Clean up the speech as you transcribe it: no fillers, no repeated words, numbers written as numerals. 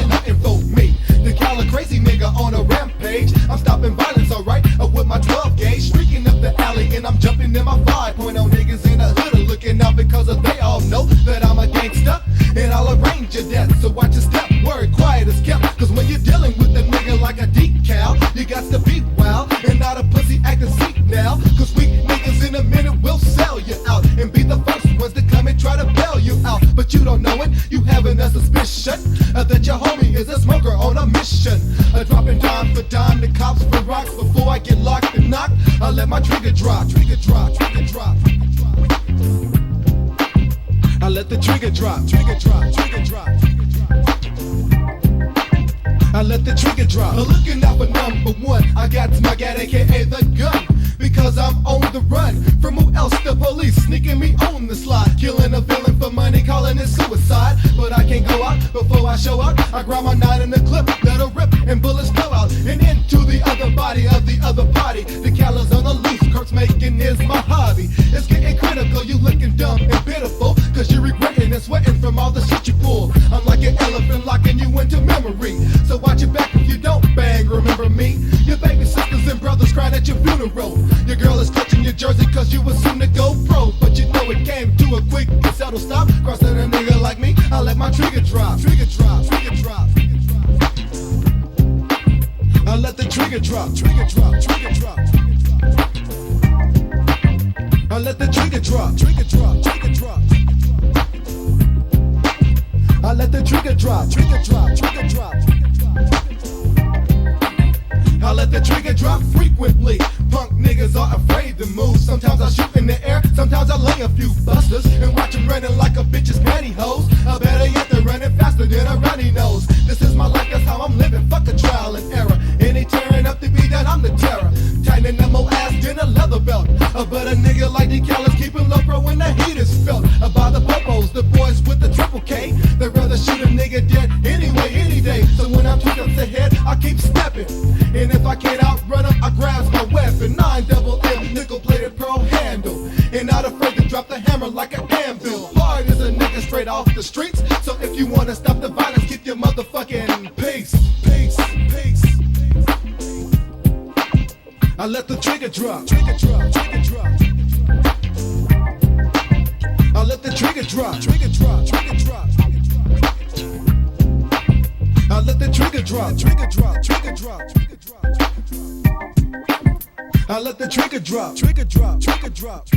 ain't nothing for me. The Cal a crazy nigga on a rampage. I'm stopping violence, alright, with my 12 gauge. Streaking up the alley and I'm jumping in my 5.0. Niggas in the hood are looking out because they all know that I'm a gangster. And I'll arrange your death, so watch your step, word quiet as kept. Cause when you're dealing with a nigga like a decal, you got to be wild and not a pussy acting seat now. Cause weak niggas in a minute will sell you out and be the first ones to come and try to bail you out. But you don't know it, you having a suspicion that your homie is a smoker on a mission. Dropping dime for dime to cops for rocks before I get locked and knocked. I let my trigger drop, trigger drop, trigger drop. I let the trigger drop, trigger drop, trigger drop. I let the trigger drop. Looking out for number one, I got my gat, aka the gun. Because I'm on the run from who else? The police sneaking me on the slide, killing a villain for money, calling it suicide. But I can't go out before I show out. I grab my 9 in the clip, let her rip, and bullets blow out and into the other body of the other party. The callous on the loose, Kurt's making is my hobby. It's getting critical, you looking dumb and pitiful, cause you're regretting and sweating from all the shit you pull. I'm like an elephant locking you into memory, so watch your back if you don't bang. Remember me? Your baby sisters and brothers crying at your funeral. Your girl is clutching your jersey cause you assumed to go pro, but you know it came to a quick and settle stop. Crossing a nigga like me, I let my trigger drop, trigger drop, trigger drop. I let the trigger drop, trigger drop, trigger drop. I let the trigger drop, trigger drop, trigger drop. I let the trigger drop, trigger drop, trigger drop. I let the trigger drop frequently. Punk niggas are afraid to move. Sometimes I shoot in the air, sometimes I lay a few busters and watch them running like a bitch's pantyhose. I better yet they're running faster than a runny nose. This is my life, that's how I'm living. Fuck a trial and error. Any tearing up to be done, I'm the terror. Tightening up more ass than a leather belt. But a nigga like the Cal is keeping low pro when the heat is felt. By the popos, the boys with the triple K. They'd rather shoot a nigga dead anyway, any day. So when I'm tweaked up the head, I keep stepping. And if I can't outrun him, I grabs my weapon. 9 double M, nickel-plated pearl handle. And not afraid to drop the hammer like an anvil. Hard as a nigga straight off the streets. So if you wanna stop the violence, keep your motherfucking peace, peace, peace. I let the trigger drop, trigger drop, trigger drop. I let the trigger drop, trigger drop, trigger drop. I let the trigger drop, trigger drop, trigger drop. I let the trigger drop, trigger drop, trigger drop.